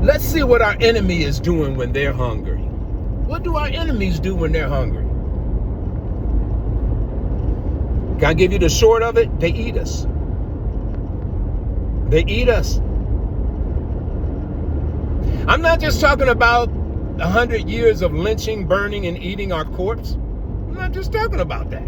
Let's see what our enemy is doing when they're hungry. What do our enemies do when they're hungry? Can I give you the short of it? They eat us. They eat us. I'm not just talking about 100 years of lynching, burning, and eating our corpse. I'm not just talking about that.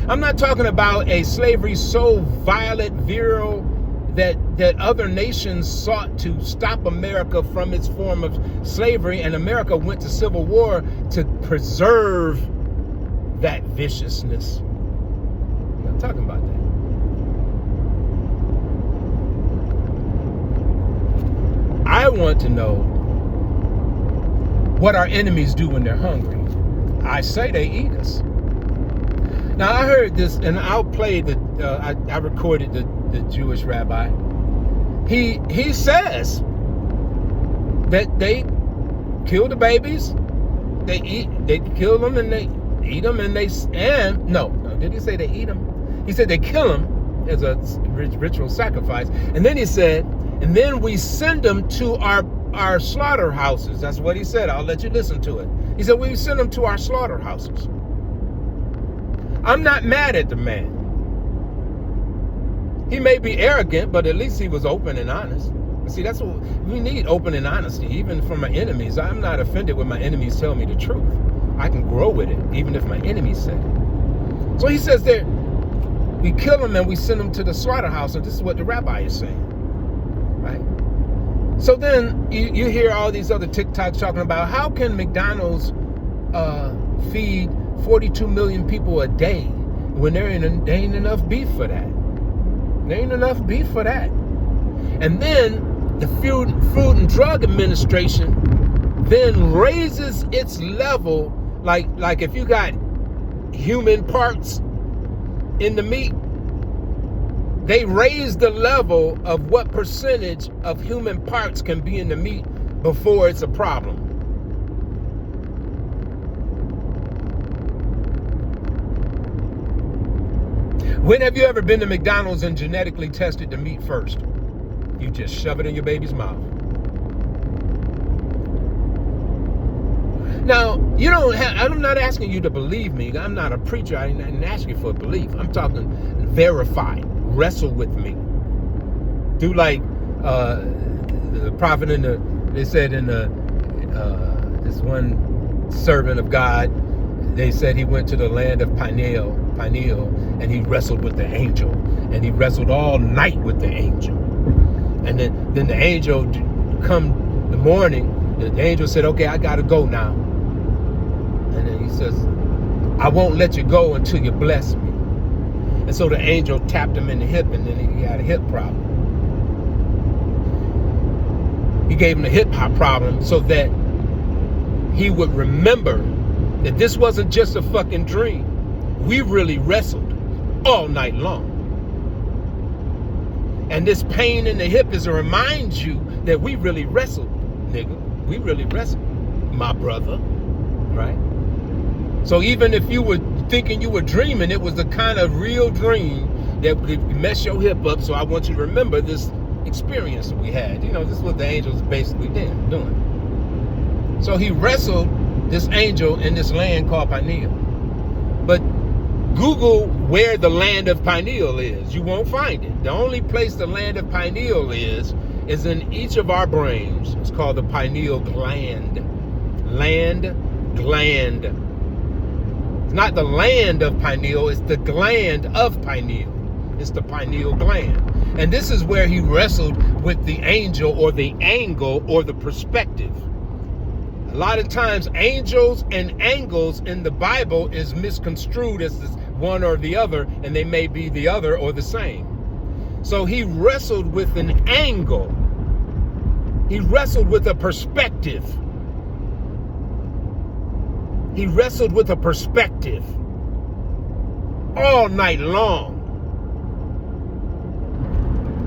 I'm not talking about a slavery so violent, virile, that other nations sought to stop America from its form of slavery, and America went to civil war to preserve that viciousness. I'm not talking about that. I want to know what our enemies do when they're hungry. I say they eat us. Now I heard this, and I'll play I recorded the Jewish rabbi. He says that they kill the babies, they kill them and they eat them, no, did he say they eat them? He said they kill them as a ritual sacrifice, and then he said, and then we send them to our slaughterhouses. That's what he said. I'll let you listen to it. He said we send them to our slaughterhouses. I'm not mad at the man. He may be arrogant, but at least he was open and honest. See, that's what we need, open and honesty, even from my enemies. I'm not offended when my enemies tell me the truth. I can grow with it, even if my enemies say it. So he says that we kill them and we send them to the slaughterhouse, and this is what the rabbi is saying, right? So then you hear all these other TikToks talking about how can McDonald's feed 42 million people a day when there ain't enough beef for that. There ain't enough beef for that. And then the Food and Drug Administration then raises its level, like if you got human parts in the meat, they raise the level of what percentage of human parts can be in the meat before it's a problem. When have you ever been to McDonald's and genetically tested the meat first? You just shove it in your baby's mouth. Now, I'm not asking you to believe me. I'm not a preacher. I didn't ask you for belief. I'm talking verify, wrestle with me. Do like the prophet they said in this one servant of God, they said he went to the land of Pineal, and he wrestled with the angel, and he wrestled all night with the angel. And then the angel come the morning, the angel said, okay, I gotta go now. And then he says, I won't let you go until you bless me. And so the angel tapped him in the hip, and then he had a hip problem. He gave him a hip hop problem so that he would remember that this wasn't just a fucking dream. We really wrestled all night long. And this pain in the hip is to remind you that we really wrestled, nigga. We really wrestled, my brother, right? So even if you were thinking you were dreaming, it was the kind of real dream that could mess your hip up. So I want you to remember this experience that we had. This is what the angels basically doing. So he wrestled this angel in this land called Pineal. But Google where the land of Pineal is. You won't find it. The only place the land of Pineal is in each of our brains. It's called the pineal gland. Gland. It's not the land of pineal, it's the gland of pineal. It's the pineal gland. And this is where he wrestled with the angel, or the angle, or the perspective. A lot of times angels and angles in the Bible is misconstrued as this one or the other, and they may be the other or the same. So he wrestled with an angle. He wrestled with a perspective. He wrestled with a perspective all night long.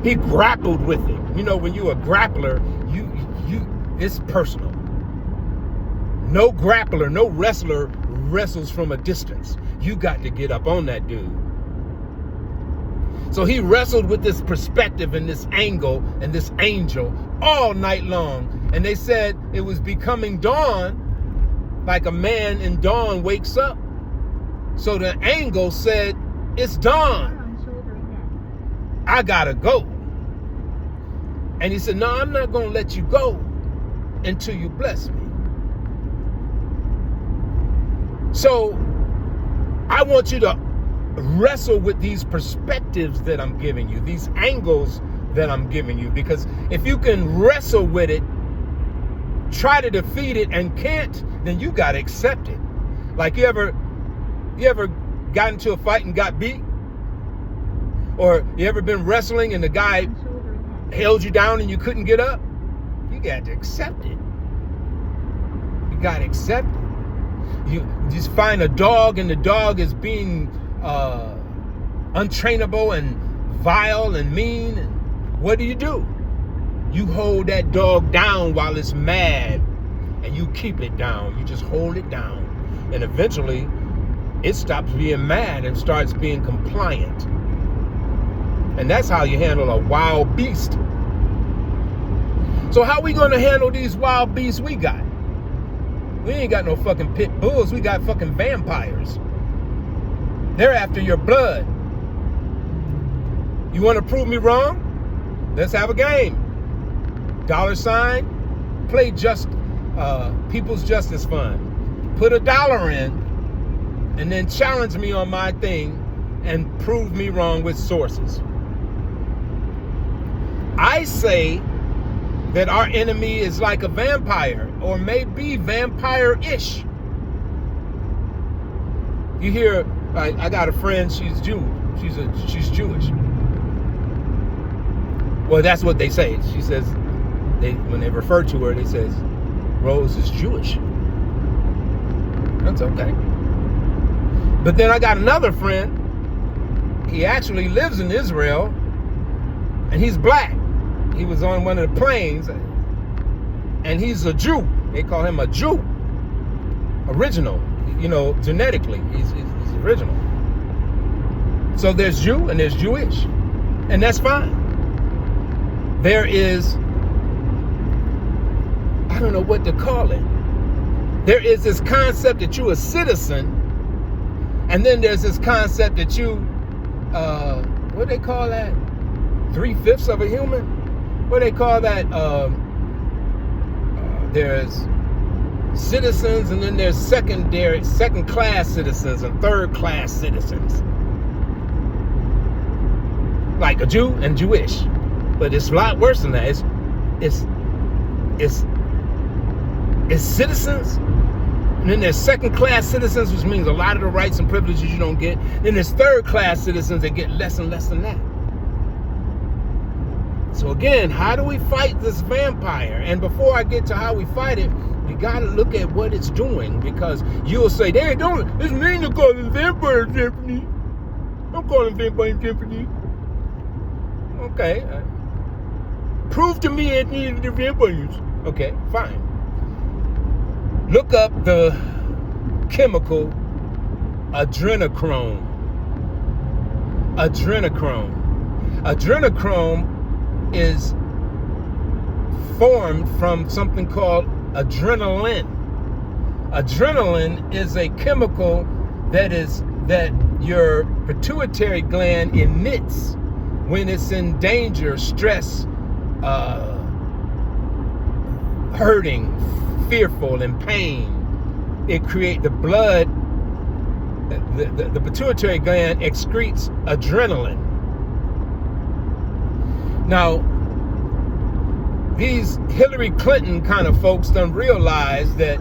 He grappled with it. When you're a grappler, it's personal. No grappler, no wrestler wrestles from a distance. You got to get up on that dude. So he wrestled with this perspective and this angle and this angel all night long. And they said it was becoming dawn, like a man in dawn wakes up. So the angel said, it's dawn. I gotta go. And he said, no, I'm not gonna let you go until you bless me. So I want you to wrestle with these perspectives that I'm giving you, these angles that I'm giving you, because if you can wrestle with it, try to defeat it and can't, then you got to accept it. Like you ever got into a fight and got beat? Or you ever been wrestling and the guy held you down and you couldn't get up? You got to accept it. You got to accept it. You just find a dog and the dog is being untrainable and vile and mean. And what do? You hold that dog down while it's mad, and you keep it down. You just hold it down. And eventually it stops being mad and starts being compliant. And that's how you handle a wild beast. So how we going to handle these wild beasts we got? We ain't got no fucking pit bulls. We got fucking vampires. They're after your blood. You want to prove me wrong? Let's have a game. $, play People's Justice Fund. Put $1 in and then challenge me on my thing and prove me wrong with sources. I say that our enemy is like a vampire, or maybe vampire-ish. You hear, I got a friend, she's Jewish. She's Jewish. Well, that's what they say. She says, when they refer to her, they says, Rose is Jewish. That's okay. But then I got another friend. He actually lives in Israel, and he's black. He was on one of the planes, and he's a Jew. They call him a Jew. Original, genetically, he's original. So there's Jew and there's Jewish, and that's fine. There is, I don't know what to call it. There is this concept that you're a citizen, and then there's this concept that you, what do they call that? 3/5 of a human? What do they call that? There's citizens, and then there's second-class citizens and third-class citizens. Like a Jew and Jewish. But it's a lot worse than that. It's citizens, and then there's second-class citizens, which means a lot of the rights and privileges you don't get. Then there's third-class citizens that get less and less than that. So again, how do we fight this vampire? And before I get to how we fight it, we got to look at what it's doing, because you'll say, "They don't. It's mean to call it vampire symphony. I'm calling vampire symphony." Okay. Prove to me it needs the vampires. Okay, fine. Look up the chemical adrenochrome. Adrenochrome is formed from something called adrenaline. Adrenaline is a chemical that your pituitary gland emits when it's in danger, stress, hurting, fearful, and pain. It creates the blood. The pituitary gland excretes adrenaline. Now, these Hillary Clinton kind of folks don't realize that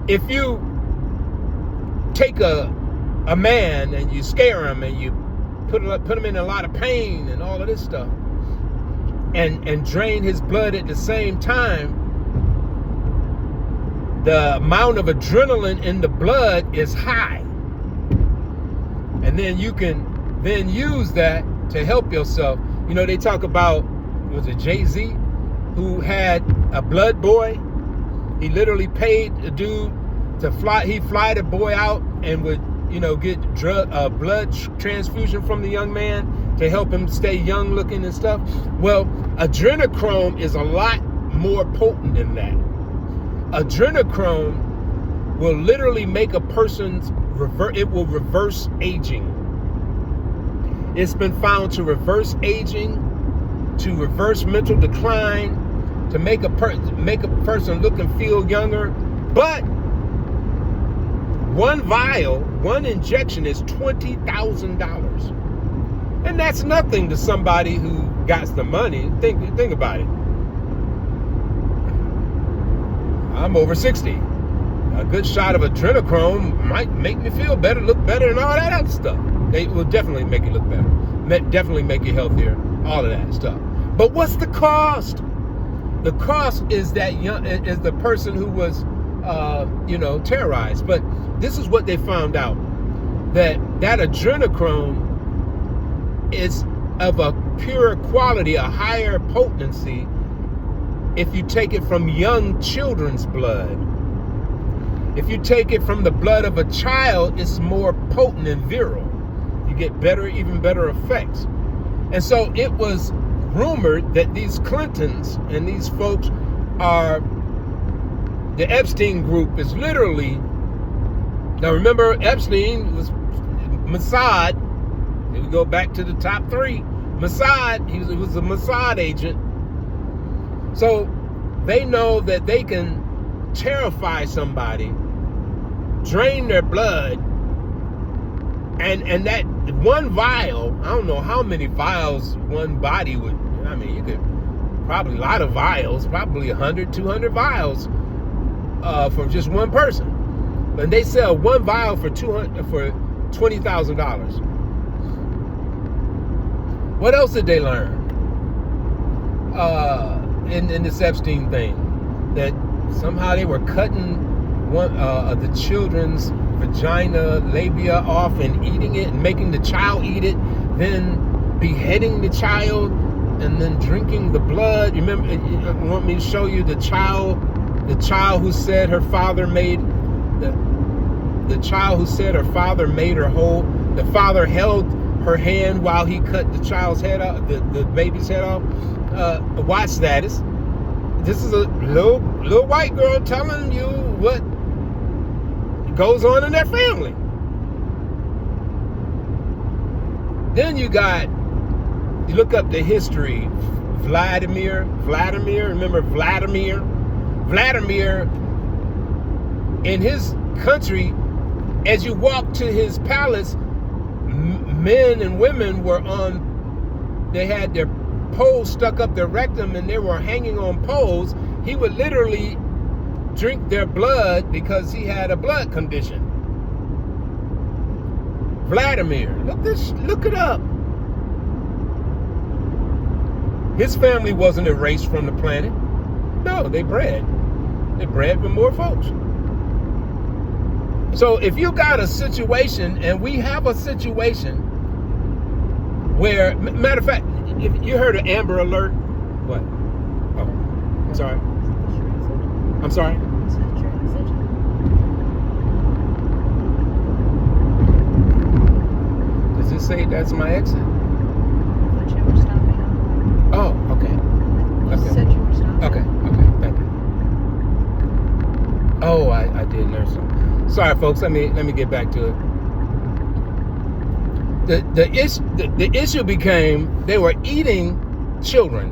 if you take a man and you scare him and you put him in a lot of pain and all of this stuff, and drain his blood at the same time, the amount of adrenaline in the blood is high. And then you can then use that to help yourself. They talk about, was it Jay-Z, who had a blood boy? He literally paid a dude to fly. He'd fly the boy out and would, get blood transfusion from the young man to help him stay young looking and stuff. Well, adrenochrome is a lot more potent than that. Adrenochrome will literally make a person's it will reverse aging. It's been found to reverse aging, to reverse mental decline, to make a person look and feel younger. But one vial, one injection is $20,000. And that's nothing to somebody who got the money. Think about it. I'm over 60. A good shot of adrenochrome might make me feel better, look better, and all that other stuff. They will definitely make you look better. Definitely make you healthier. All of that stuff. But what's the cost? The cost is is the person who was, terrorized. But this is what they found out: that adrenochrome is of a pure quality, a higher potency, if you take it from young children's blood. If you take it from the blood of a child, it's more potent and virile. You get even better effects. And so it was rumored that these Clintons and these folks are, the Epstein group is literally, now remember Epstein was Mossad. Here we go back to the top three. Mossad, he was a Mossad agent. So they know that they can terrify somebody, drain their blood, and that one vial, I don't know how many vials one body would, you could probably a lot of vials, probably 100, 200 vials for just one person. And they sell one vial for $20,000. What else did they learn in this Epstein thing? That somehow they were cutting one of the children's vagina labia off and eating it and making the child eat it, then beheading the child and then drinking the blood. You want me to show you the child who said her father made the child who said her father made her whole. The father held her hand while he cut the child's head off, the baby's head off. Watch that. This is a little white girl telling you what goes on in their family. Then you look up the history. Vladimir, remember Vladimir? Vladimir, in his country, as you walk to his palace, men and women they had their poles stuck up their rectum and they were hanging on poles. He would literally drink their blood because he had a blood condition. Vladimir, look it up. His family wasn't erased from the planet. No, they bred with more folks. So if you got a situation, and we have a situation where, matter of fact, if you heard of Amber Alert? What? Oh, I'm sorry. I'm sorry. Does it say that's my exit? Oh, okay. You said you were stopping. Okay, thank you. Oh, I did learn something. Sorry, folks. Let me get back to it. The issue became they were eating children,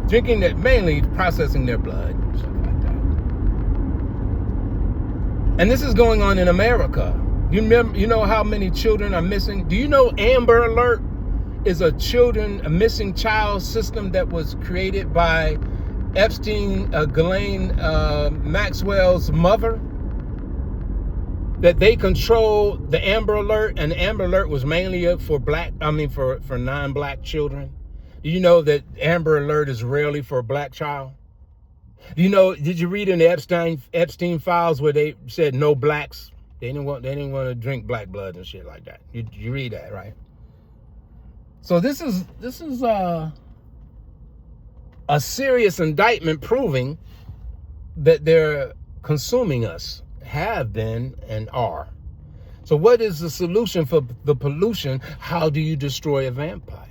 drinking that, mainly processing their blood, stuff like that. And this is going on in America. You know how many children are missing? Do you know Amber Alert is a missing child system that was created by Ghislaine Maxwell's mother? That they control the Amber Alert, and the Amber Alert was mainly for for non-black children. Do you know that Amber Alert is rarely for a black child? Did you read in the Epstein files where they said no blacks? They didn't want to drink black blood and shit like that. You read that, right? So this is a serious indictment proving that they're consuming us, have been and are. So what is the solution for the pollution? How do you destroy a vampire?